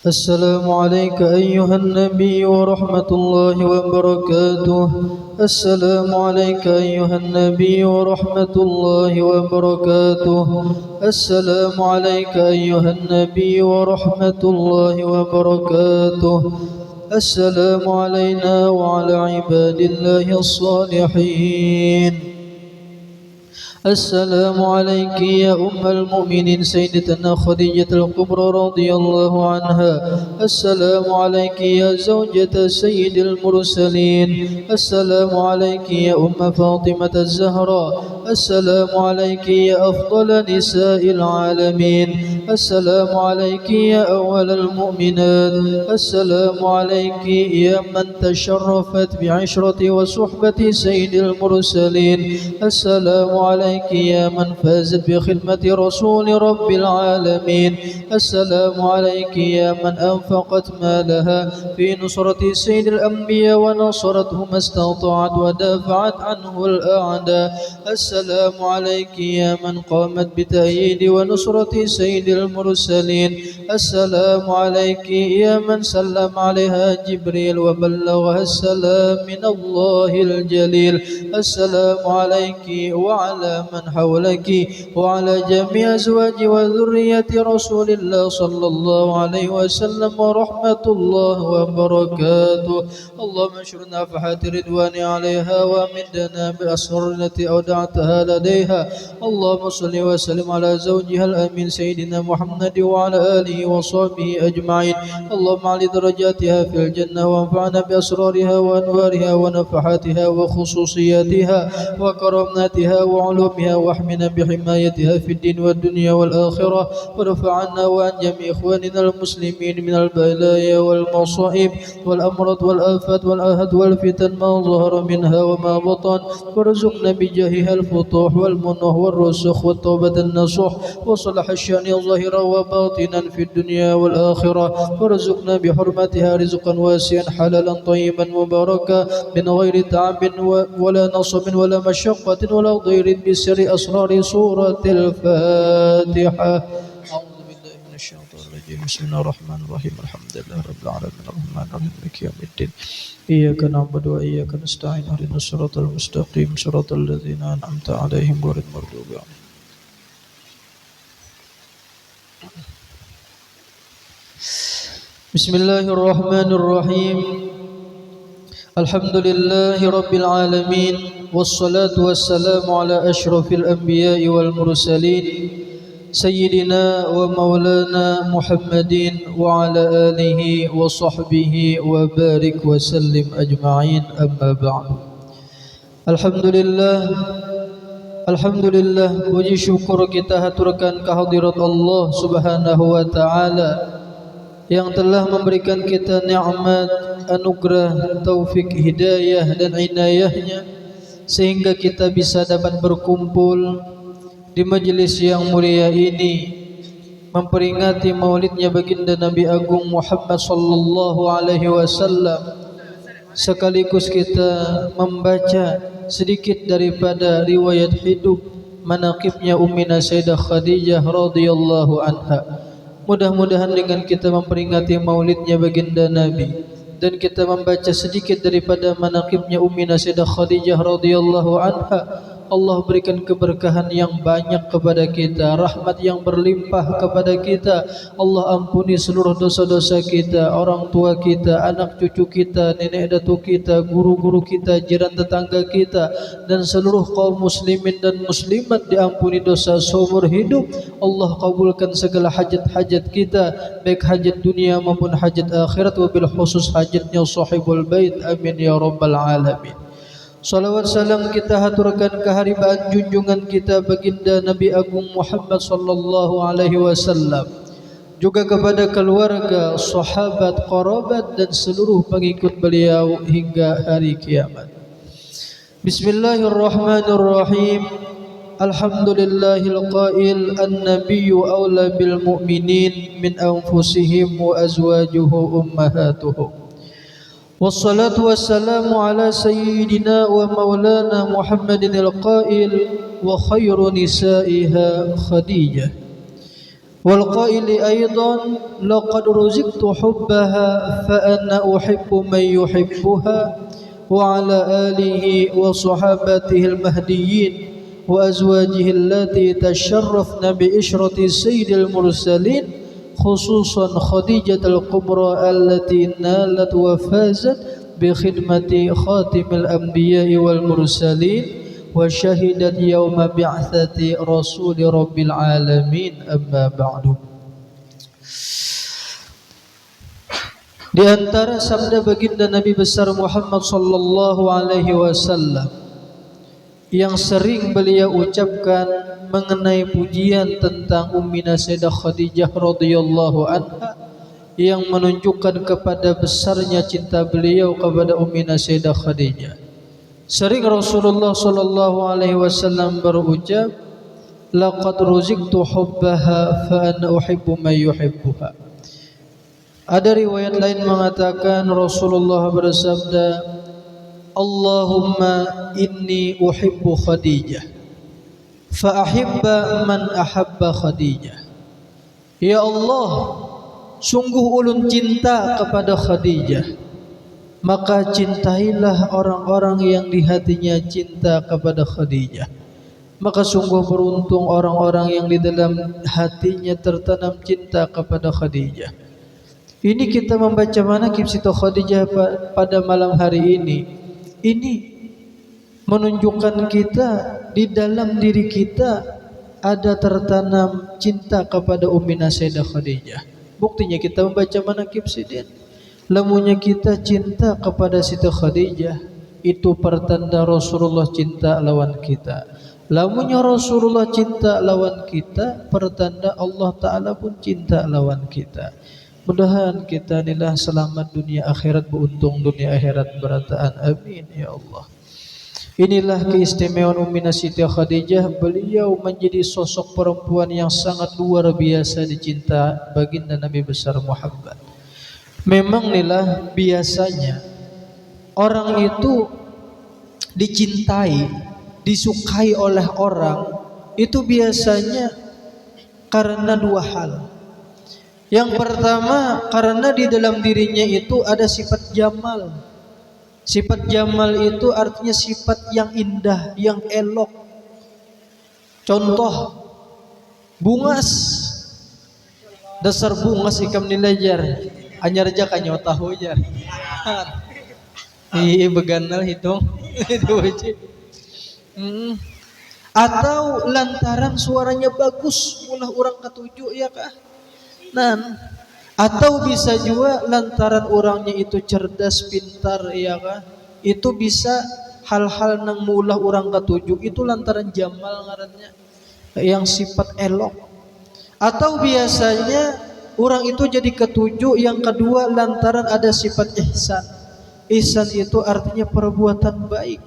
السلام عليك أيها النبي ورحمة الله وبركاته. السلام عليك أيها النبي ورحمة الله وبركاته. السلام عليك أيها النبي ورحمة الله وبركاته. السلام علينا وعلى عباد الله الصالحين. السلام عليك يا أم المؤمنين سيدتنا خديجة الكبرى رضي الله عنها. السلام عليك يا زوجة سيد المرسلين. السلام عليك يا أم فاطمة الزهراء. السلام عليك يا أفضل نساء العالمين. السلام عليك يا أول المؤمنات. السلام عليك يا من تشرفت بعشرة وصحبة سيد المرسلين. السلام عليك يا من فازت بخدمة رسول رب العالمين. السلام عليك يا من أنفقت مالها في نصرة سيد الأنبياء ونصرته ما استطاعت ودافعت عنه الأعداء. السلام عليك يا من قامت بتأييد ونصرة سيد المرسلين. السلام عليك يا من سلم عليها جبريل وبلغها السلام من الله الجليل. السلام عليك وعلى من حولك وعلى جميع أزواج وذرية رسول الله صلى الله عليه وسلم ورحمة الله وبركاته. اللهم انشر نفحات رضوان عليها وامدنا بالأسرار التي أودعتها لديها. اللهم صل وسلم على زوجها الأمين سيدنا محمد وعلى آله وصحبه أجمعين. اللهم علي درجاتها في الجنة وانفعنا بأسرارها وأنوارها ونفحاتها وخصوصياتها وكراماتها وعلومها واحمنا بحمايتها في الدين والدنيا والآخرة. ورفع عنا وعن جميع إخواننا المسلمين من البلايا والمصائب والأمراض والآفات والآهات والفتن ما ظهر منها وما بطن. وارزقنا بجاهها الفتوح والمنح والرسخ والتوبة النصوح وصلح الشأن ظاهرا وباطنا في الدنيا والآخرة. وارزقنا بحرمتها رزقا واسعا حلالا طيبا مباركا من غير تعب ولا نصب ولا مشقة ولا ضير بسر أسرار سورة الفاتحة. أعوذ بالله من الشيطان الرجيم. بسم الله الرحمن الرحيم. الحمد لله رب العالمين الرحمن الرحيم مالك يوم الدين. إياك نعبد وإياك نستعين اهدنا الصراط المستقيم صراط الذين أنعمت عليهم غير المغضوب عليهم. بسم الله الرحمن الرحيم. الحمد لله رب العالمين والصلاة والسلام على أشرف الأنبياء والمرسلين سيدنا ومولانا محمد وعلى آله وصحبه وبارك وسلم أجمعين. أما بعد. Alhamdulillah, puji syukur kita haturkan kehadirat Allah Subhanahu wa taala yang telah memberikan kita nikmat, anugerah, taufik, hidayah dan inayahnya sehingga kita bisa dapat berkumpul di majelis yang mulia ini memperingati maulidnya baginda Nabi Agung Muhammad sallallahu alaihi wasallam. Sekaligus kita membaca sedikit daripada riwayat hidup manaqibnya Ummina Sayyidah Khadijah radhiyallahu anha. Mudah-mudahan dengan kita memperingati maulidnya baginda Nabi dan kita membaca sedikit daripada manaqibnya Ummina Sayyidah Khadijah radhiyallahu anha, Allah berikan keberkahan yang banyak kepada kita, rahmat yang berlimpah kepada kita. Allah ampuni seluruh dosa-dosa kita, orang tua kita, anak cucu kita, nenek datuk kita, guru-guru kita, jiran tetangga kita, dan seluruh kaum muslimin dan muslimat diampuni dosa seumur hidup. Allah kabulkan segala hajat-hajat kita, baik hajat dunia maupun hajat akhirat, wabil khusus hajatnya sahibul bait. Amin ya rabbal alamin. Salawat salam kita haturkan keharibaan junjungan kita baginda Nabi Agung Muhammad sallallahu alaihi wasallam, juga kepada keluarga, sahabat, kerabat dan seluruh pengikut beliau hingga hari kiamat. Bismillahirrahmanirrahim. Alhamdulillahil qail an-nabiyyu awla bil mu'minin min anfusihim wa azwajuhu ummahatuhum. Wassalatu wassalamu ala sayyidina wa maulana Muhammadin al-qail wa khairu nisaiha Khadijah. والقائل أيضا لقد رزقت حبها فأنا أحب من يحبها وعلى آله وصحابته المهديين وأزواجه التي تشرفن بإشرة سيد المرسلين خصوصا خديجة الكبرى التي نالت وفازت بخدمة خاتم الأنبياء والمرسلين وشهدت يوم بعثة رسول رب العالمين. أما بعد. Di antara sabda baginda Nabi besar Muhammad sallallahu alaihi wasallam yang sering beliau ucapkan mengenai pujian tentang Ummina Sayyidah Khadijah radhiyallahu anha, yang menunjukkan kepada besarnya cinta beliau kepada Ummina Sayyidah Khadijah. Sering Rasulullah sallallahu alaihi wasallam berucap, laqad ruziqtu hubbaha fa ana uhibbu man yuhibbuha. Ada riwayat lain mengatakan Rasulullah bersabda, Allahumma inni uhibbu Khadijah fa ahibba man ahabba Khadijah. Ya Allah, sungguh ulun cinta kepada Khadijah, maka cintailah orang-orang yang di hatinya cinta kepada Khadijah. Maka sungguh beruntung orang-orang yang di dalam hatinya tertanam cinta kepada Khadijah. Ini kita membaca manaqib Siti Khadijah pada malam hari ini. Ini menunjukkan kita di dalam diri kita ada tertanam cinta kepada Ummina Sayyidah Khadijah. Buktinya kita membaca manaqib Sidin. Lamunya kita cinta kepada Siti Khadijah, itu pertanda Rasulullah cinta lawan kita. Lamunya Rasulullah cinta lawan kita, pertanda Allah Ta'ala pun cinta lawan kita. Mudahan kita inilah selamat dunia akhirat, beruntung dunia akhirat berataan. Amin ya Allah. Inilah keistimewaan Ummina Siti Khadijah. Beliau menjadi sosok perempuan yang sangat luar biasa dicinta baginda Nabi besar Muhammad. Memang inilah biasanya orang itu dicintai, disukai oleh orang itu biasanya karena dua hal. Yang pertama, karena di dalam dirinya itu ada sifat jamal. Sifat jamal itu artinya sifat yang indah, yang elok. Contoh, bungas. Dasar bungas ikam nilajar. Anyar aja kanyo tahu aja. Iya beganal hitung. Itu aja. Atau lantaran suaranya bagus, mulah orang ketujuh ya kah? Nah, atau bisa juga lantaran orangnya itu cerdas, pintar, ya kah? Itu bisa hal-hal nang mulah orang ketujuh itu lantaran jamal ngarannya, yang sifat elok. Atau biasanya orang itu jadi ketujuh yang kedua lantaran ada sifat ihsan. Ihsan itu artinya perbuatan baik.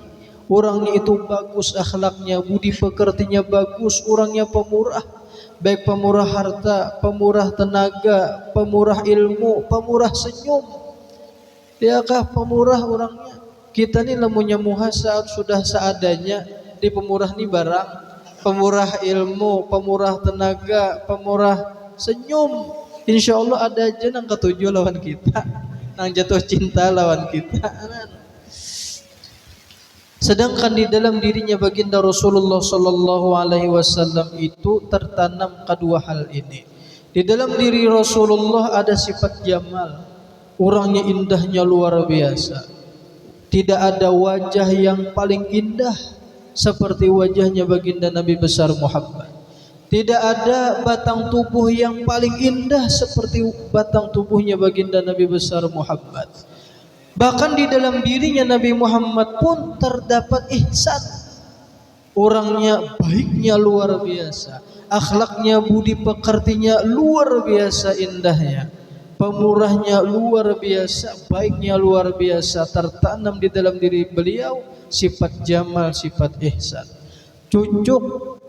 Orangnya itu bagus akhlaknya, budi pekertinya bagus, orangnya pemurah. Baik pemurah harta, pemurah tenaga, pemurah ilmu, pemurah senyum. Diakah pemurah orangnya? Kita ni lamunya muha saat sudah seadanya di pemurah ni barang, pemurah ilmu, pemurah tenaga, pemurah senyum. Insya Allah ada aja nang ketujuh lawan kita, nang jatuh cinta lawan kita. Sedangkan di dalam dirinya baginda Rasulullah sallallahu alaihi wasallam itu tertanam kedua hal ini. Di dalam diri Rasulullah ada sifat jamal. Orangnya indahnya luar biasa. Tidak ada wajah yang paling indah seperti wajahnya baginda Nabi besar Muhammad. Tidak ada batang tubuh yang paling indah seperti batang tubuhnya baginda Nabi besar Muhammad. Bahkan di dalam dirinya Nabi Muhammad pun terdapat ihsan. Orangnya baiknya luar biasa, akhlaknya, budi pekertinya luar biasa indahnya, pemurahnya luar biasa, baiknya luar biasa. Tertanam di dalam diri beliau sifat jamal, sifat ihsan. Cucuk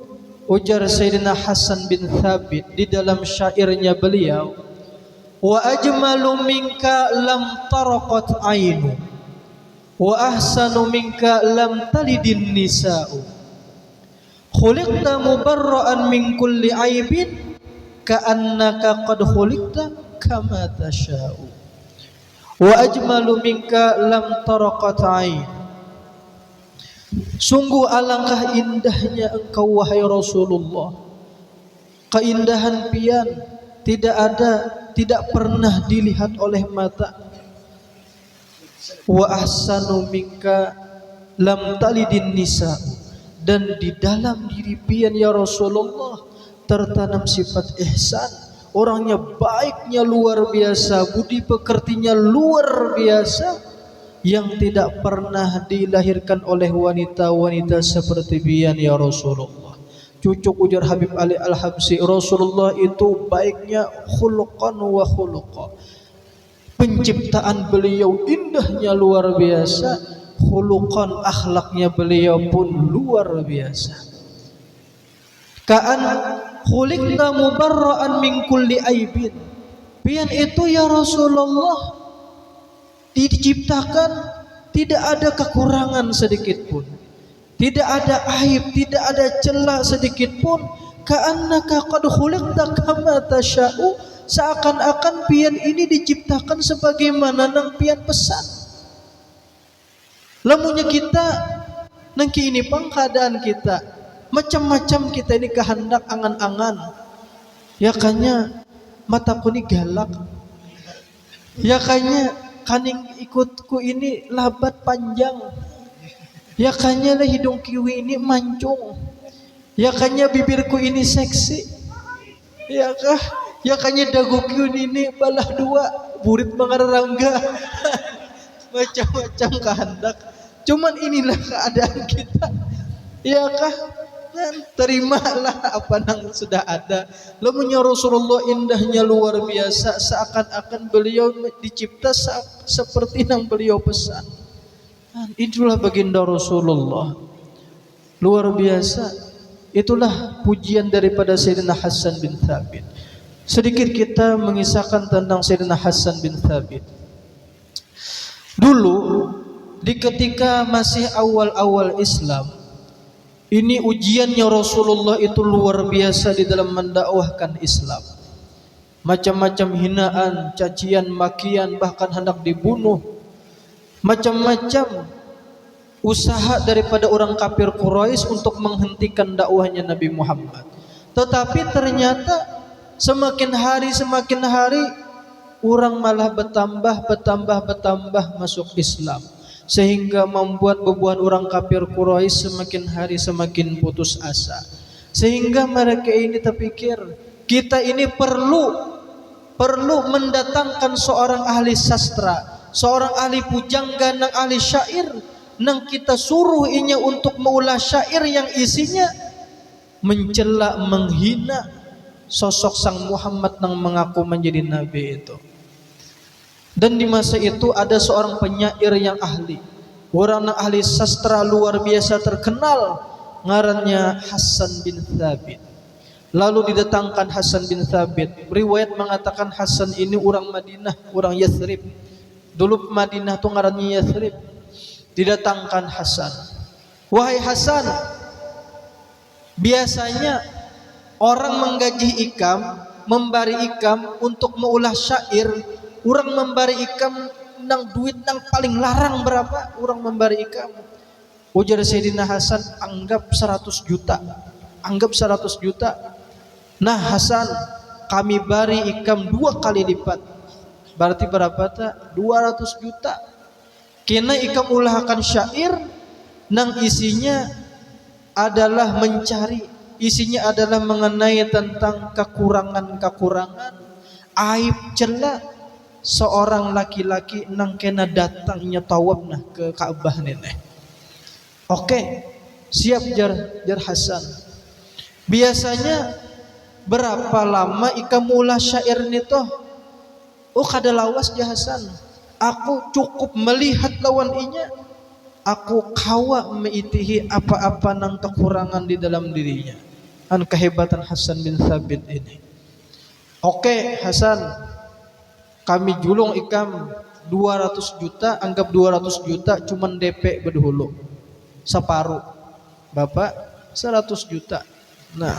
ujar Sayyidina Hasan bin Thabit di dalam syairnya beliau, wa ajmalu minka lam taraqat ainu wa ahsanu minka lam talidin nisa'u khuliqta mubarra'an min kulli aibin ka'annaka qad khuliqta kama tasha'u wa ajmalu minka lam taraqat 'ain. Sungguh alangkah indahnya engkau wahai Rasulullah. Keindahan pian tidak pernah dilihat oleh mata. Wa ahsanu minka lam talidin nisa, dan di dalam diri pian ya Rasulullah tertanam sifat ihsan. Orangnya baiknya luar biasa, budi pekertinya luar biasa, yang tidak pernah dilahirkan oleh wanita-wanita seperti pian ya Rasulullah. Cucuk ujar Habib Ali Al-Habsyi, Rasulullah itu baiknya khuluqan wa khuluqa. Penciptaan beliau indahnya luar biasa, khuluqan akhlaknya beliau pun luar biasa. Ka'an khuliqna mubarra'an min kulli aibin. Pian itu ya Rasulullah diciptakan tidak ada kekurangan sedikit pun, tidak ada aib, tidak ada celah sedikit pun. Ka'annaka qad khuliqta kama tasha'u, seakan-akan pian ini diciptakan sebagaimana nang pian pesan. Lamunya kita nangki ini pang keadaan kita macam-macam, kita ini kehendak angan-angan. Ya kanya mataku ini galak, ya kanya kaning ikutku ini labat panjang, ya kanya lah hidung kiwi ini mancung, ya kanya bibirku ini seksi, ya kanya daguku ini balah dua burit mengarangga. Macam-macam kehendak, cuman inilah keadaan kita, ya kah? Dan terimalah apa yang sudah ada. Lamunya Rasulullah indahnya luar biasa, seakan-akan beliau dicipta seperti yang beliau pesan. Dan itulah baginda Rasulullah luar biasa. Itulah pujian daripada Sayyidina Hasan bin Thabit. Sedikit kita mengisahkan tentang Sayyidina Hasan bin Thabit. Dulu di ketika masih awal-awal Islam, ini ujiannya Rasulullah itu luar biasa di dalam mendakwahkan Islam. Macam-macam hinaan, cacian, makian, bahkan hendak dibunuh. Macam-macam usaha daripada orang kafir Quraisy untuk menghentikan dakwahnya Nabi Muhammad. Tetapi ternyata semakin hari orang malah bertambah masuk Islam, sehingga membuat bebuan orang kafir Quraisy semakin hari semakin putus asa. Sehingga mereka ini terpikir, kita ini perlu mendatangkan seorang ahli sastra, seorang ahli pujangga, nang ahli syair, nang kita suruh inya untuk meulah syair yang isinya mencela, menghina sosok sang Muhammad nang mengaku menjadi nabi itu. Dan di masa itu ada seorang penyair yang ahli, orang yang ahli sastra luar biasa terkenal, ngarannya Hasan bin Thabit. Lalu didatangkan Hasan bin Thabit. Riwayat mengatakan Hasan ini orang Madinah, orang Yathrib. Dulu Madinah itu ngarannya Yathrib. Didatangkan Hasan. Wahai Hasan, biasanya orang menggaji ikam, memberi ikam untuk meulah syair. Orang memberi ikam nang duit nang paling larang berapa? Orang memberi ikam. Ujar Sayyidina Hasan, anggap 100 juta. Anggap 100 juta. Nah Hasan, kami beri ikam 2 kali lipat. Berarti berapa tak? 200 juta. Kena ikam ulahkan syair nang isinya adalah mencari, isinya adalah mengenai tentang kekurangan-kekurangan, aib, celah seorang laki-laki nang kena datangnya tawaf nah ke Ka'bah nenek. Oke, siap jar Hasan. Biasanya berapa lama ika mula syair nito? Oh kada lawas jar Hasan. Aku cukup melihat lawan inya, aku kawa meitihi apa-apa nang kekurangan di dalam dirinya. An kehebatan Hasan bin Thabit ini. Oke Hasan, kami julung ikam 200 juta, anggap 200 juta cuman DP berdahulu separuh, Bapak 100 juta. Nah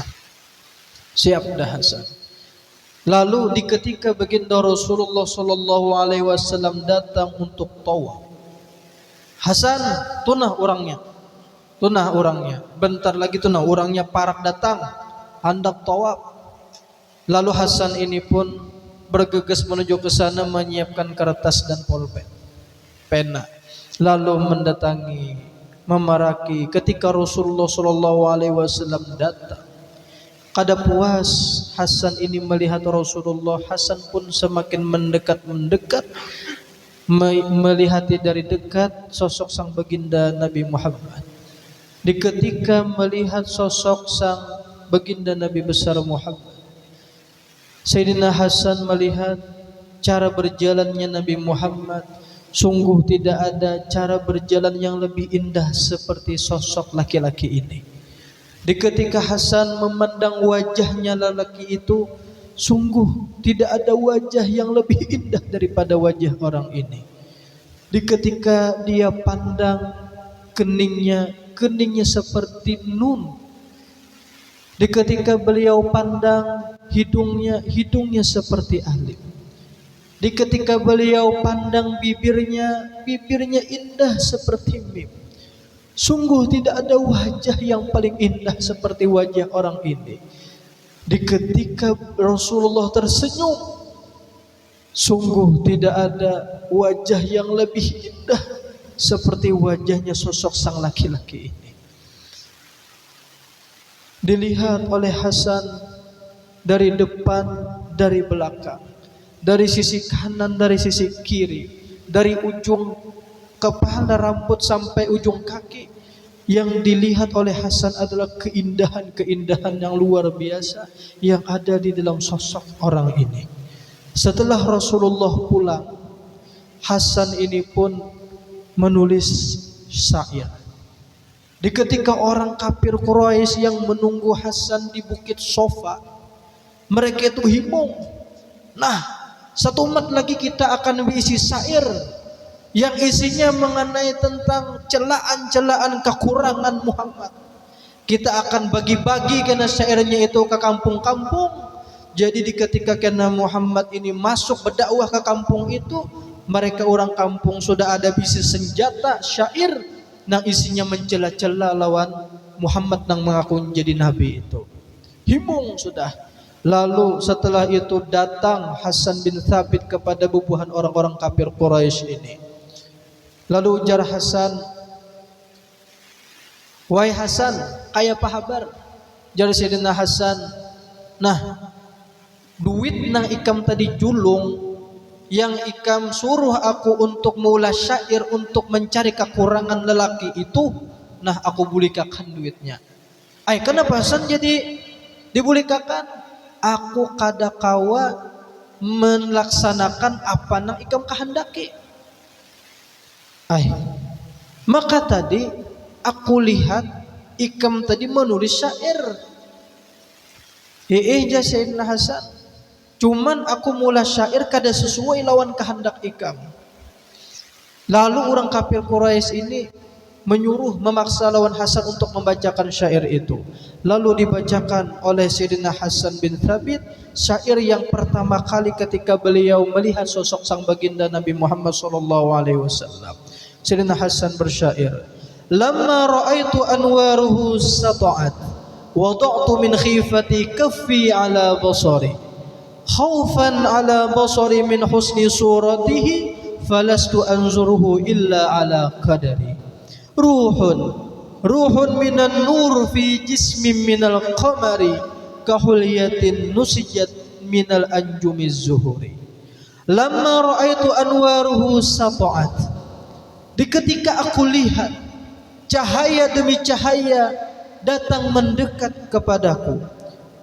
siap dah Hasan. Lalu di ketika baginda Rasulullah sallallahu alaihi wasallam datang untuk tawaf, Hasan tunah orangnya. Bentar lagi tunah orangnya parak datang hendak tawaf. Lalu Hasan ini pun bergegas menuju ke sana menyiapkan kertas dan pulpen, pena. Lalu mendatangi, memaraki ketika Rasulullah sallallahu alaihi wasallam datang. Kada puas Hasan ini melihat Rasulullah, Hasan pun semakin mendekat, melihat dari dekat sosok sang baginda Nabi Muhammad. Di ketika melihat sosok sang baginda Nabi besar Muhammad, Sayyidina Hasan melihat cara berjalannya Nabi Muhammad. Sungguh tidak ada cara berjalan yang lebih indah seperti sosok laki-laki ini. Di ketika Hasan memandang wajahnya lelaki itu, sungguh tidak ada wajah yang lebih indah daripada wajah orang ini. Di ketika dia pandang keningnya seperti nun. Di ketika beliau pandang hidungnya seperti alim. Di ketika beliau pandang bibirnya indah seperti mim. Sungguh tidak ada wajah yang paling indah seperti wajah orang ini. Di ketika Rasulullah tersenyum, sungguh tidak ada wajah yang lebih indah seperti wajahnya sosok sang laki-laki ini. Dilihat oleh Hasan dari depan, dari belakang, dari sisi kanan, dari sisi kiri, dari ujung kepala rambut sampai ujung kaki. Yang dilihat oleh Hasan adalah keindahan yang luar biasa yang ada di dalam sosok orang ini. Setelah Rasulullah pulang, Hasan ini pun menulis syair. Di ketika orang kafir Quraisy yang menunggu Hasan di Bukit Sofa, mereka itu himbung. Nah, satu umat lagi kita akan berisi syair yang isinya mengenai tentang celaan-celaan kekurangan Muhammad. Kita akan bagi-bagi karena syairnya itu ke kampung-kampung. Jadi di ketika karena Muhammad ini masuk berdakwah ke kampung itu, mereka orang kampung sudah ada bisi senjata syair yang isinya mencela-cela lawan Muhammad yang mengaku jadi nabi itu. Himbung sudah. Lalu setelah itu datang Hasan bin Thabit kepada bubuhan orang-orang kafir Quraisy ini. Lalu ujar Hasan, "Wahai Hasan, kaya apa kabar?" Jar Sayyidina Hasan, "Nah, duit nang ikam tadi julung yang ikam suruh aku untuk mula syair untuk mencari kekurangan lelaki itu, nah aku bulikakan duitnya." Kenapa Hasan jadi dibulikakan? Aku kada kawa melaksanakan apa nang ikam kehendaki. Maka tadi aku lihat ikam tadi menulis syair. Sayyidina Hasan, cuman aku mula syair kada sesuai lawan kehendak ikam. Lalu orang kafir Quraisy ini menyuruh, memaksa lawan Hasan untuk membacakan syair itu. Lalu dibacakan oleh Sayyidina Hasan bin Thabit syair yang pertama kali ketika beliau melihat sosok sang baginda Nabi Muhammad sallallahu alaihi wasallam. Sayyidina Hasan bersyair, "Lamma ra'aitu anwaruhu sata'at, wada'tu min khifati kaffi ala basari, khaufan ala basari min husni suratihi, falastu anzuruhu illa ala qadari. Ruhun minan nur fi jismin minal qamari, kahulyatin nusijat minal anjumiz zuhuri. Lamma ra'aitu anwaruhu sata'at." Di ketika aku lihat cahaya demi cahaya datang mendekat kepadaku,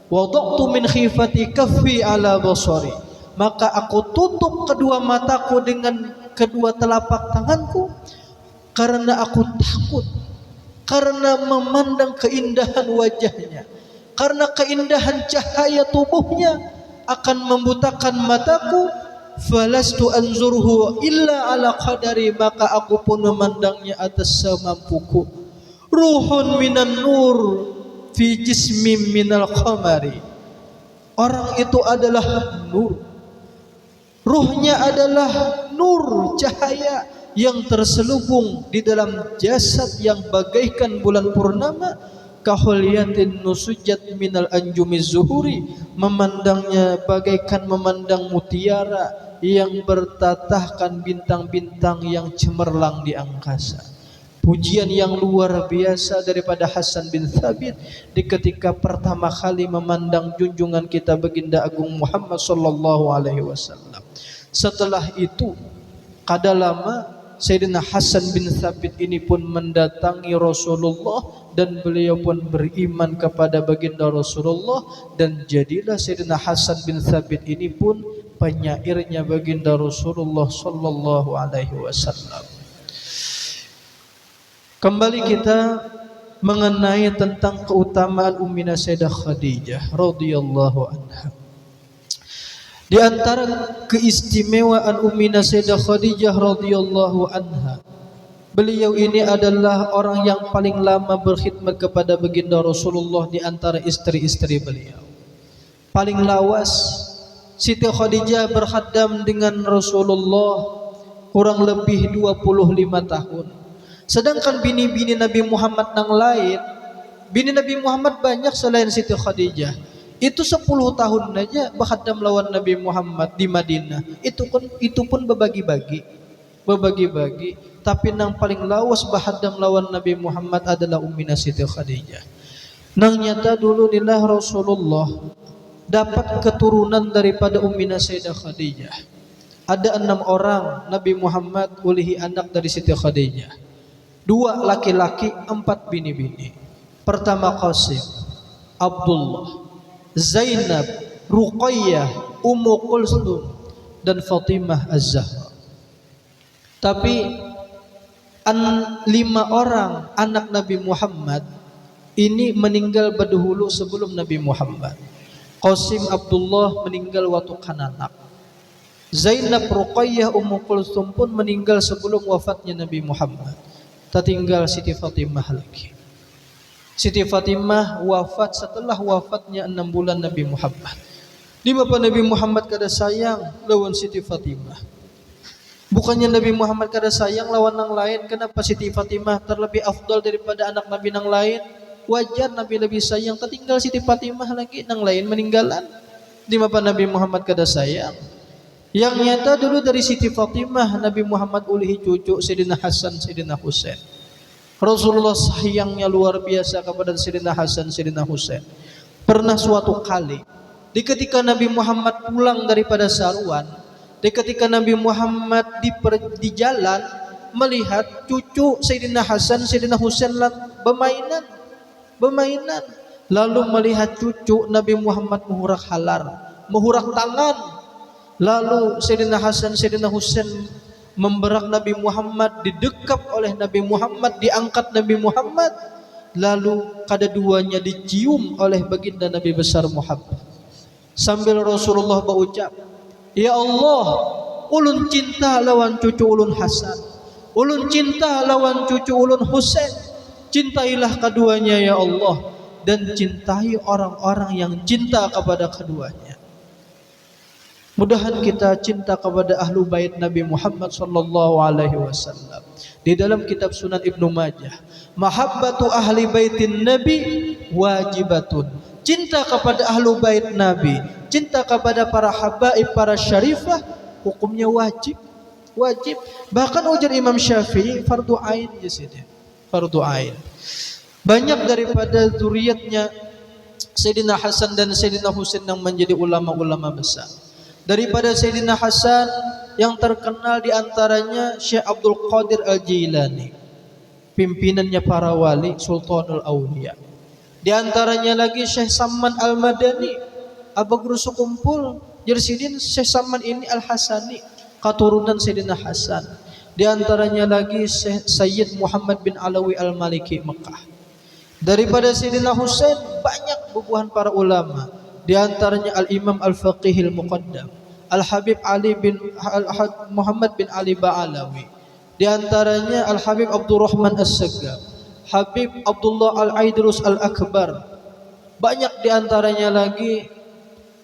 wada'tu min khifati kaffi ala basari, maka aku tutup kedua mataku dengan kedua telapak tanganku karena aku takut, karena memandang keindahan wajahnya, karena keindahan cahaya tubuhnya akan membutakan mataku. Falastu anzurhu illa ala qadari, maka aku pun memandangnya atas semampuku. Ruhun minan nur fi jismim minal qamari, Orang itu adalah nur. Ruhnya adalah nur, cahaya yang terselubung di dalam jasad yang bagaikan bulan purnama, kahulyatin nusujat minal anjumiz zuhuri, memandangnya bagaikan memandang mutiara yang bertatahkan bintang-bintang yang cemerlang di angkasa. Pujian yang luar biasa daripada Hasan bin Thabit di ketika pertama kali memandang junjungan kita baginda agung Muhammad sallallahu alaihi wasallam. Setelah itu, kada lama Sayyidina Hasan bin Thabit ini pun mendatangi Rasulullah dan beliau pun beriman kepada baginda Rasulullah, dan jadilah Sayyidina Hasan bin Thabit ini pun penyairnya baginda Rasulullah sallallahu alaihi wasallam. Kembali kita mengenai tentang keutamaan Ummina Sayyidah Khadijah radhiyallahu anha. Di antara keistimewaan Ummina Sayyidah Khadijah radhiyallahu anha, beliau ini adalah orang yang paling lama berkhidmat kepada baginda Rasulullah di antara istri-istri beliau. Paling lawas, Siti Khadijah berkhadam dengan Rasulullah kurang lebih 25 tahun. Sedangkan bini-bini Nabi Muhammad yang lain, bini Nabi Muhammad banyak selain Siti Khadijah. Itu 10 tahun aja berkhadam lawan Nabi Muhammad di Madinah. Itu pun berbagi-bagi. Tapi yang paling lawas berkhadam lawan Nabi Muhammad adalah Ummina Siti Khadijah. Nang nyata dulu nilah Rasulullah dapat keturunan daripada Ummina Sayyidah Khadijah. Ada 6 orang Nabi Muhammad ulihi anak dari Siti Khadijah. 2 laki-laki, 4 bini-bini. Pertama Qasim, Abdullah, Zainab, Ruqayyah, Ummu Kulsum, dan Fatimah Az-Zahra. Tapi 5 orang anak Nabi Muhammad ini meninggal berdahulu sebelum Nabi Muhammad. Qasim, Abdullah meninggal waktu kananak. Zainab, Ruqayyah, Ummu Kulsum pun meninggal sebelum wafatnya Nabi Muhammad. Tertinggal Siti Fatimah lagi. Siti Fatimah wafat setelah wafatnya 6 bulan Nabi Muhammad. Di bapa Nabi Muhammad kada sayang lawan Siti Fatimah. Bukannya Nabi Muhammad kada sayang lawan yang lain, kenapa Siti Fatimah terlebih afdal daripada anak Nabi yang lain? Wajar Nabi lebih sayang, tertinggal Siti Fatimah lagi, yang lain meninggalan. Di bapa Nabi Muhammad kada sayang. Yang nyata dulu dari Siti Fatimah Nabi Muhammad ulihi cucu Sayyidina Hasan, Sayyidina Husain. Rasulullah sayangnya luar biasa kepada Sayyidina Hasan, Sayyidina Husain. Pernah suatu kali di ketika Nabi Muhammad pulang daripada Sarwan, di ketika Nabi Muhammad di jalan melihat cucu Sayyidina Hasan, Sayyidina Husain bermainan. Lalu melihat cucu Nabi Muhammad menghurak halar, menghurak tangan. Lalu Sayyidina Hasan, Sayyidina Husain memberak Nabi Muhammad, didekap oleh Nabi Muhammad, diangkat Nabi Muhammad. Lalu kada-duanya dicium oleh baginda Nabi besar Muhammad. Sambil Rasulullah berucap, "Ya Allah, ulun cinta lawan cucu ulun Hasan, ulun cinta lawan cucu ulun Husain. Cintailah keduanya ya Allah, dan cintai orang-orang yang cinta kepada keduanya." Mudahan kita cinta kepada ahlu bait Nabi Muhammad sallallahu alaihi wasallam. Di dalam kitab Sunan Ibnu Majah, mahabbatu ahli baitin Nabi wajibatun. Cinta kepada ahlu bait Nabi, cinta kepada para habaib, para syarifah, hukumnya wajib. Bahkan ujar Imam Syafi'i fardu ain jasida. Fardu ain. Banyak daripada zuriatnya Sayyidina Hasan dan Sayyidina Husain yang menjadi ulama-ulama besar. Daripada Sayyidina Hasan yang terkenal diantaranya Syekh Abdul Qadir Al-Jilani, pimpinannya para wali, Sultanul Auliya. Di antaranya lagi Syekh Saman Al-Madani, abagru sukumpul jersidin Syekh Saman ini Al-Hasani, keturunan Sayyidina Hasan. Di antaranya lagi Syekh Sayyid Muhammad bin Alawi Al-Maliki Mekah. Daripada Sayyidina Husain banyak bubuhan para ulama. Di antaranya Al-Imam Al-Faqihil Muqaddam, Al-Habib Ali bin Muhammad bin Ali Ba'alawi. Di antaranya Al-Habib Abdurrahman As-Saggab, Habib Abdullah Al-Aidrus Al-Akbar. Banyak di antaranya lagi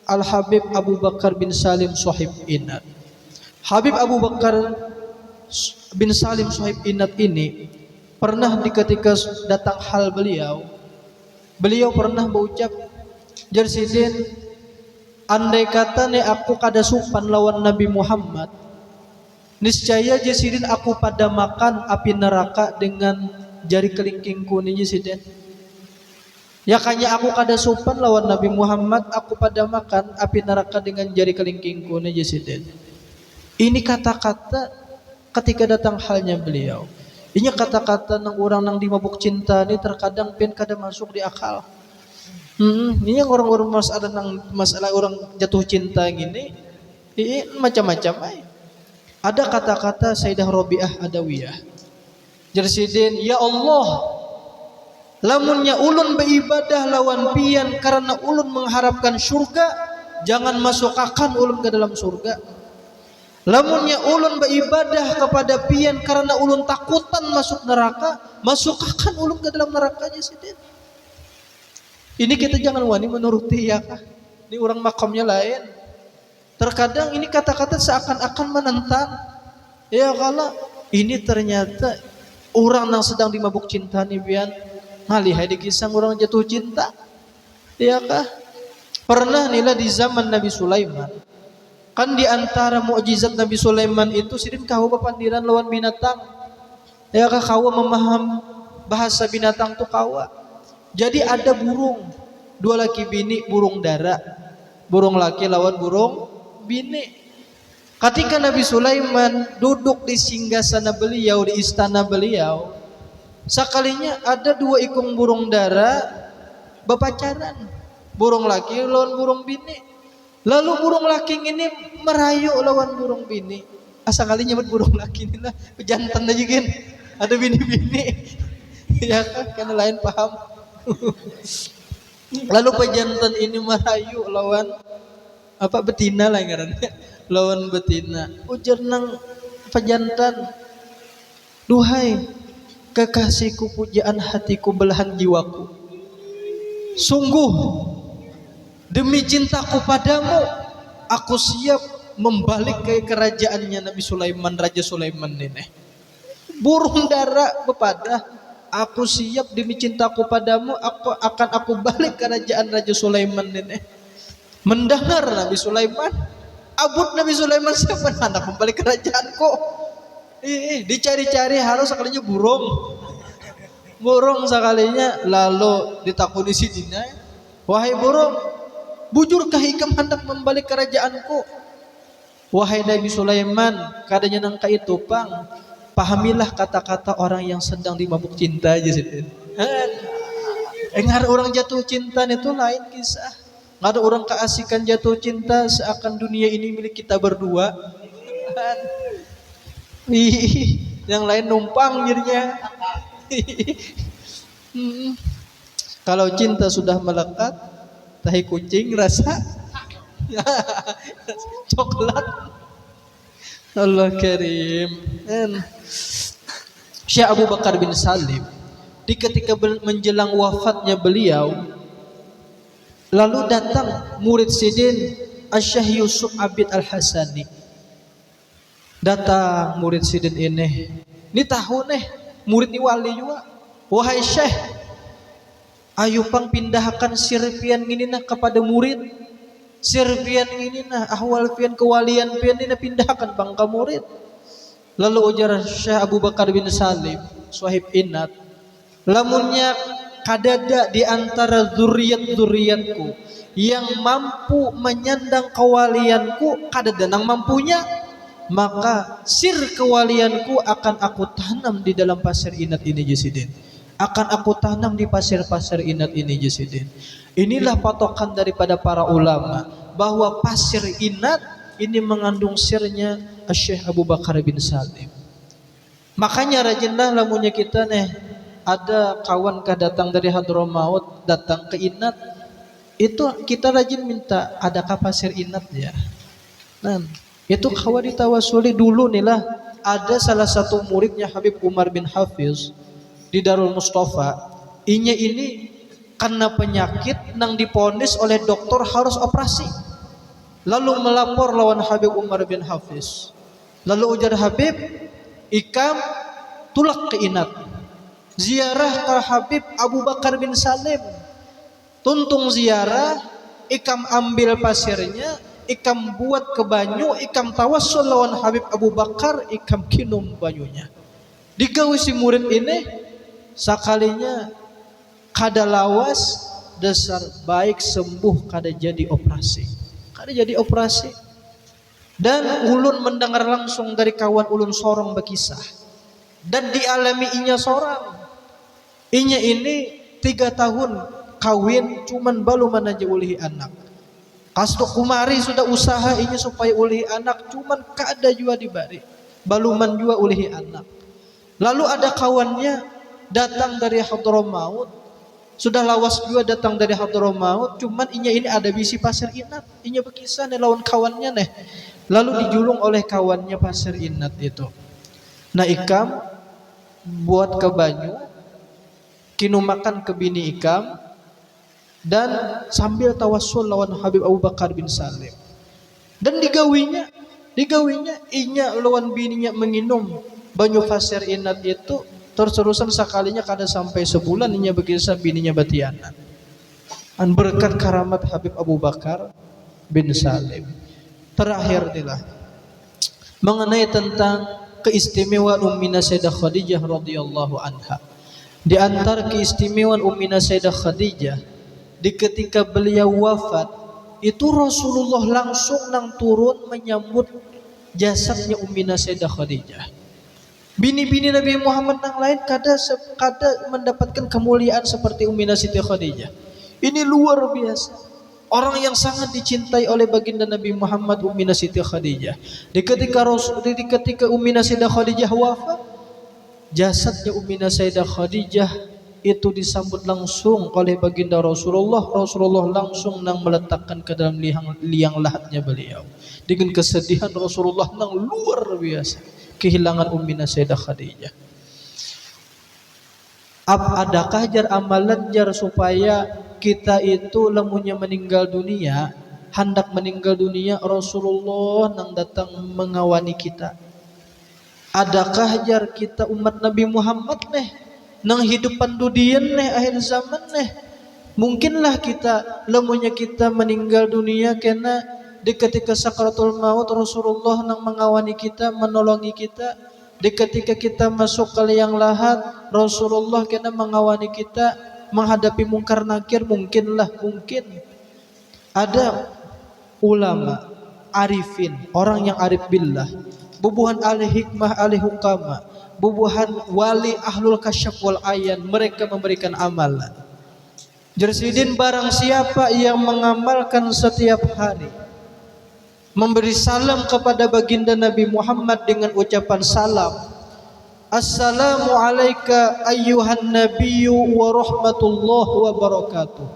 Al Habib Abu Bakar bin Salim Sohib Inat. Habib Abu Bakar bin Salim Sohib Inat ini pernah di ketika datang hal beliau pernah berucap, Jersidin, andai kata ne aku kada supan lawan Nabi Muhammad, niscaya Jersidin aku pada makan api neraka dengan jari kelingkingku ni Jersidin. Ya kanya aku kada supan lawan Nabi Muhammad, aku pada makan api neraka dengan jari kelingkingku ni Jersidin. Ini kata-kata ketika datang halnya beliau. Ini kata-kata nang orang nang dimabuk cinta ni terkadang pen kada masuk di akal. Ini orang-orang masalah orang jatuh cinta gini, ini macam-macam ay. Ada kata-kata Sayyidah Rabi'ah Adawiyah. Jersidin, ya Allah, lamunnya ulun beribadah lawan pian karena ulun mengharapkan surga, jangan masukkan ulun ke dalam surga. Lamunnya ulun beribadah kepada pian karena ulun takutan masuk neraka, masukkan ulun ke dalam neraka Jersidin. Ini kita jangan wani menuruti ya kah? Ini orang makamnya lain. Terkadang ini kata-kata seakan-akan menentang. Ya kalau ini ternyata orang yang sedang dimabuk cinta nih pian ngalihai di kisah orang jatuh cinta. Ya kah? Pernah nila di zaman Nabi Sulaiman. Kan di antara mukjizat Nabi Sulaiman itu sidin kau papandiran lawan binatang. Ya kah kau memaham bahasa binatang tu kau. Jadi ada burung, dua laki bini, burung dara. Burung laki lawan burung bini. Ketika Nabi Sulaiman duduk di singgasana beliau, di istana beliau, sekalinya ada dua ikung burung dara berpacaran. Burung laki lawan burung bini. Lalu burung laki ini merayu lawan burung bini. Asal kali nyebut burung laki ini lah pejantan aja kan. Ada bini-bini. Ya kan, karena lain paham. Lalu pejantan ini merayu lawan apa betina lah ngarannya. Lawan betina. Ujar nang pejantan, duhai kekasihku pujaan hatiku belahan jiwaku. Sungguh demi cintaku padamu, aku siap membalik ke kerajaannya Nabi Sulaiman, Raja Sulaiman ini. Burung dara bepadah, aku siap demi cintaku padamu, aku balik kerajaan Raja Sulaiman ini. Mendengar Nabi Sulaiman, abut Nabi Sulaiman siapa hendak membalik kerajaanku. Dicari-cari harus sekalinya burung sekalinya, lalu ditakuni si dina, wahai burung, bujurkah ikam hendak membalik kerajaanku? Wahai Nabi Sulaiman, kadanya nangka itu pang, pahamilah kata-kata orang yang sedang dimabuk cinta aja sih. Engar orang jatuh cinta itu lain kisah. Nggak ada orang keasikan jatuh cinta seakan dunia ini milik kita berdua. Yang lain numpang jadinya. Kalau cinta sudah melekat, tahi kucing rasa coklat. Allah Karim. Syekh Abu Bakar bin Salim di ketika menjelang wafatnya beliau, lalu datang murid sidin Asy-Syaikh Yusuf Abid Al-Hasani. Datang murid sidin ini tahu nih murid ni wali juga. Wahai Syekh, ayo pang pindahkan sirpian ini nah kepada murid. Sirpian ini nah ahwal pian kewalian pian ini pindahkan bang ke murid. Lalu ujar Syekh Abu Bakar bin Salim Sohib Inat, lamunnya kadada di antara zuriat-zuriatku yang mampu menyandang kewalianku, kadada nang mampunya, maka sir kewalianku akan aku tanam di dalam pasir Inat ini Jesidin. Akan aku tanam di pasir-pasir Inat ini Jesidin. Inilah patokan daripada para ulama bahwa pasir Inat ini mengandung sirnya Syekh Abu Bakar bin Salim. Makanya rajinlah lamunnya kita nih ada kawan kah datang dari Hadramaut datang ke Inat, itu kita rajin minta adakah pasir Inat ya. Nah, itu kawan ditawasuli dulu nih lah. Ada salah satu muridnya Habib Umar bin Hafiz di Darul Mustafa. Ini karena penyakit nang diponis oleh dokter harus operasi. lalu melapor lawan Habib Umar bin Hafiz. Lalu ujar Habib, ikam tulak ke Inat, ziarah ke Habib Abu Bakar bin Salim. Tuntung ziarah, ikam ambil pasirnya, ikam buat ke banyu, ikam tawassul lawan Habib Abu Bakar, ikam kinum banyunya. Digawe si murid ini sakalinya kada lawas, dasar baik sembuh kada jadi operasi. Kada jadi operasi. Dan ulun mendengar langsung dari kawan ulun sorong berkisah. Dan dialami inya sorang. Inya ini 3 tahun kawin cuman balu manaja ulihi anak. Kastuk kumari sudah usaha inya supaya ulihi anak cuman kada jua dibari. Baluman jua ulihi anak. Lalu ada kawannya datang dari Hadramaut. Sudah lawas jua datang dari Hadramaut, cuman inya ini ada bisi pasir Inat. Inya berkisah nih lawan kawannya nih. Lalu dijulung oleh kawannya pasir Inat itu. Nah ikam buat ke banyu, kinu makan ke bini ikam, dan sambil tawassul lawan Habib Abu Bakar bin Salim. Dan digawinya inya lawan bininya menginum banyu pasir Inat itu. Terus-terusan sekalinya kada sampai sebulan inya berkisah bininya batianan. An berkat karamat Habib Abu Bakar bin Salim. Terakhir inilah mengenai tentang keistimewaan Ummina Sayyidah Khadijah radhiyallahu anha. Di antara keistimewaan Ummina Sayyidah Khadijah, di ketika beliau wafat itu Rasulullah langsung nang turun menyambut jasadnya Ummina Sayyidah Khadijah. Bini-bini Nabi Muhammad yang lain kada mendapatkan kemuliaan seperti Ummina Siti Khadijah. Ini luar biasa. Orang yang sangat dicintai oleh baginda Nabi Muhammad, Ummina Siti Khadijah. Di ketika Ummina Sayyidah Khadijah wafat, jasadnya Ummina Sayyidah Khadijah itu disambut langsung oleh baginda Rasulullah. Rasulullah langsung nang meletakkan ke dalam liang lahatnya beliau. Dengan kesedihan Rasulullah nang luar biasa. Kehilangan Ummina Sayyidah Khadijah. Adakah jar amalan jar supaya kita itu lemunya meninggal dunia, hendak meninggal dunia Rasulullah nang datang mengawani kita? Adakah jar kita umat Nabi Muhammad nih nang hidupan dudian nih akhir zaman nih? Mungkinlah kita lemunya kita meninggal dunia karena di ketika sakaratul maut Rasulullah nang mengawani kita, menolongi kita. Di ketika kita masuk ke liang lahat Rasulullah kena mengawani kita menghadapi mungkar nakir. Mungkin ada ulama arifin, orang yang arif billah, bubuhan ahli hikmah, ahli hukama, bubuhan wali ahlul kasyaf wal ayan, mereka memberikan amalan. Jersidin barang siapa yang mengamalkan setiap hari memberi salam kepada baginda Nabi Muhammad dengan ucapan salam, Assalamu alayka ayyuhan nabiyyu wa rahmatullahi wa barakatuh.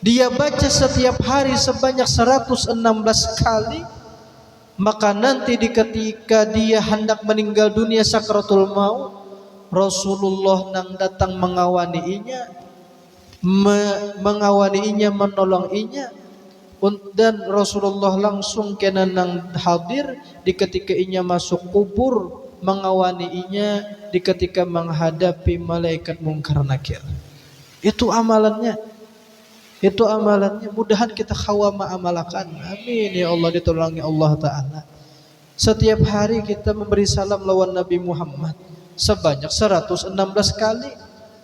Dia baca setiap hari sebanyak 116 kali, maka nanti di ketika dia hendak meninggal dunia sakaratul maut, Rasulullah nang datang mengawani inya, menolong inya. Dan Rasulullah langsung kena nang hadir di ketika inya masuk kubur, mengawani inya di ketika menghadapi malaikat mungkar nakir. Itu amalannya. Mudahan kita khawama amalakan. Amin ya Allah, ditolongi Allah Ta'ala. Setiap hari kita memberi salam lawan Nabi Muhammad sebanyak 116 kali.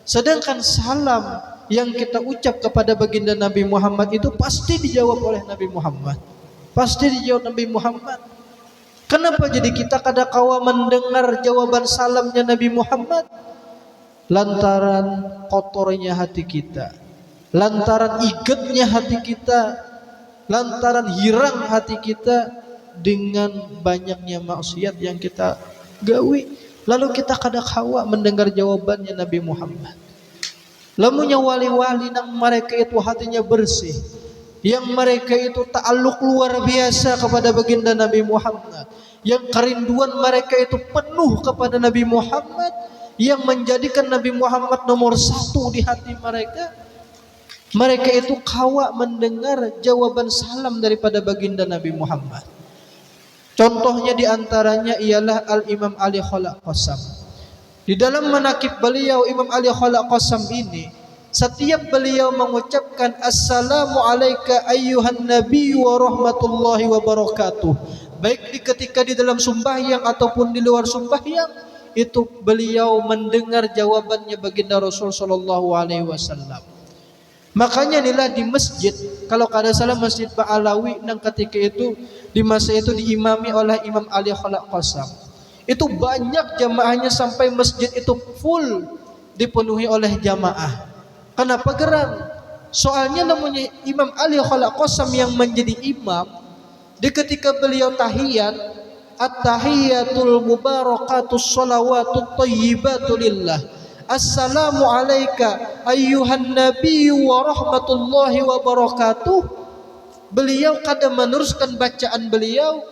Sedangkan salam yang kita ucap kepada baginda Nabi Muhammad itu pasti dijawab oleh Nabi Muhammad. Pasti dijawab Nabi Muhammad. Kenapa jadi kita kada kawa mendengar jawaban salamnya Nabi Muhammad? Lantaran kotornya hati kita, lantaran igetnya hati kita, lantaran hirang hati kita dengan banyaknya maksiat yang kita gawi. Lalu kita kada kawa mendengar jawabannya Nabi Muhammad. Lamunya wali-wali nang mereka itu hatinya bersih, yang mereka itu ta'alluq luar biasa kepada baginda Nabi Muhammad, yang kerinduan mereka itu penuh kepada Nabi Muhammad, yang menjadikan Nabi Muhammad nomor 1 di hati mereka. Mereka itu kawak mendengar jawaban salam daripada baginda Nabi Muhammad. Contohnya diantaranya ialah Al-Imam Ali Khalaq Qasam. Di dalam manaqib beliau Imam Ali Khalaq Qasam ini, setiap beliau mengucapkan Assalamu alayka ayyuhan nabi wa rahmatullahi wa barakatuh, baik ketika di dalam sembahyang ataupun di luar sembahyang, itu beliau mendengar jawabannya baginda Rasul sallallahu alaihi wasallam. Makanya inilah di masjid, kalau kada salah Masjid Ba'alawi nang ketika itu di masa itu diimami oleh Imam Ali Khalaq Qasam. Itu banyak jamaahnya sampai masjid itu full dipenuhi oleh jamaah. Kenapa geran? Soalnya namanya Imam Ali Khalaq Qasam yang menjadi imam, di ketika beliau tahiyat, at-tahiyatul mubarakatus salawatut thayyibatu lillah. Assalamu alayka ayyuhan nabiyyu wa rahmatullahi wa barakatuh. Beliau kadang meneruskan bacaan beliau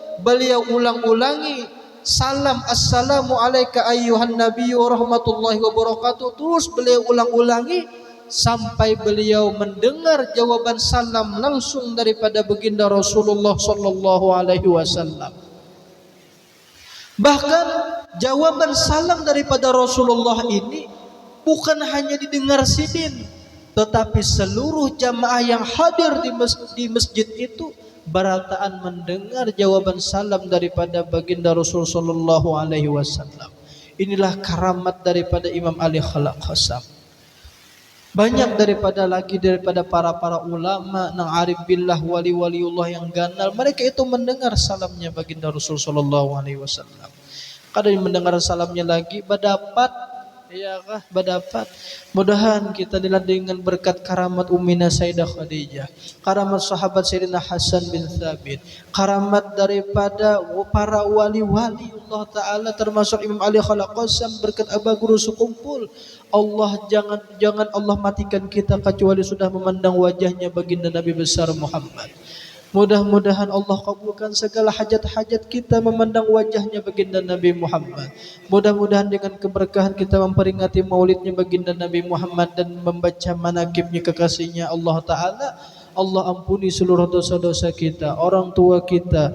ulang-ulangi salam assalamu alayka ayyuhan nabiyyu wa rahmatullahi wa barakatuh, terus beliau ulang-ulangi sampai beliau mendengar jawaban salam langsung daripada baginda Rasulullah sallallahu alaihi wasallam. Bahkan jawaban salam daripada Rasulullah ini bukan hanya didengar sidin, tetapi seluruh jamaah yang hadir di masjid itu berataan mendengar jawaban salam daripada baginda Rasul sallallahu alaihi wasallam. Inilah karamat daripada Imam Ali Khalaq Qasam. Banyak daripada para ulama nang arif billah wali-waliullah yang ganal, mereka itu mendengar salamnya baginda Rasul sallallahu alaihi wasallam. Kadang mendengar salamnya lagi berdapat, ya kah, berdapat. Mudahan kita dilanding dengan berkat karamat Ummina Sayyidah Khadijah, karamat sahabat Sayyidina Hasan bin Thabit, karamat daripada para wali-wali Allah Ta'ala termasuk Imam Ali Khalaq Qasam, berkat Aba Guru sekumpul. Allah jangan Allah matikan kita kecuali sudah memandang wajahnya baginda Nabi besar Muhammad. Mudah-mudahan Allah kabulkan segala hajat-hajat kita memandang wajahnya baginda Nabi Muhammad. Mudah-mudahan dengan keberkahan kita memperingati maulidnya baginda Nabi Muhammad dan membaca manaqibnya kekasihnya Allah Ta'ala, Allah ampuni seluruh dosa-dosa kita, orang tua kita,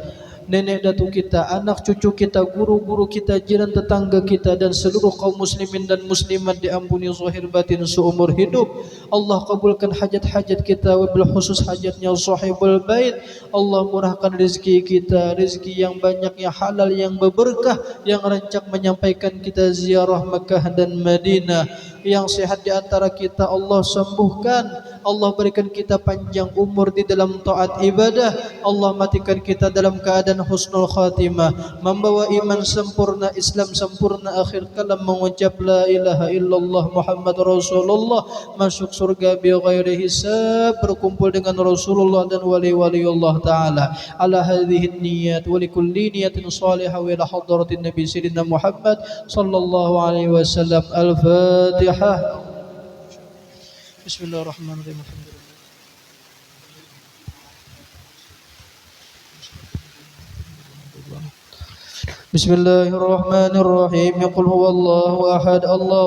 nenek datuk kita, anak cucu kita, guru-guru kita, jiran tetangga kita, dan seluruh kaum muslimin dan muslimat diampuni zahir batin seumur hidup. Allah kabulkan hajat-hajat kita, wabil khusus hajatnya sahibul bait. Allah murahkan rezeki kita, rezeki yang banyak, yang halal, yang berberkah, yang rancak menyampaikan kita ziarah Makkah dan Madinah. Yang sehat di antara kita Allah sembuhkan, Allah berikan kita panjang umur di dalam taat ibadah, Allah matikan kita dalam keadaan husnul khatimah, membawa iman sempurna, Islam sempurna, akhir kalam mengucap la ilaha illallah Muhammad Rasulullah, masuk surga bi ghairi hisab, berkumpul dengan Rasulullah dan wali-wali Allah Ta'ala. Ala hadhihi niyat wa likulli niyatin salihah wa ila hadratin Nabi Sayyidina Muhammad sallallahu alaihi wasallam. Al-Fatihah. Bismillahirrahmanirrahim. Bismillahirrahmanirrahim. Qul huwallahu ahad, Allah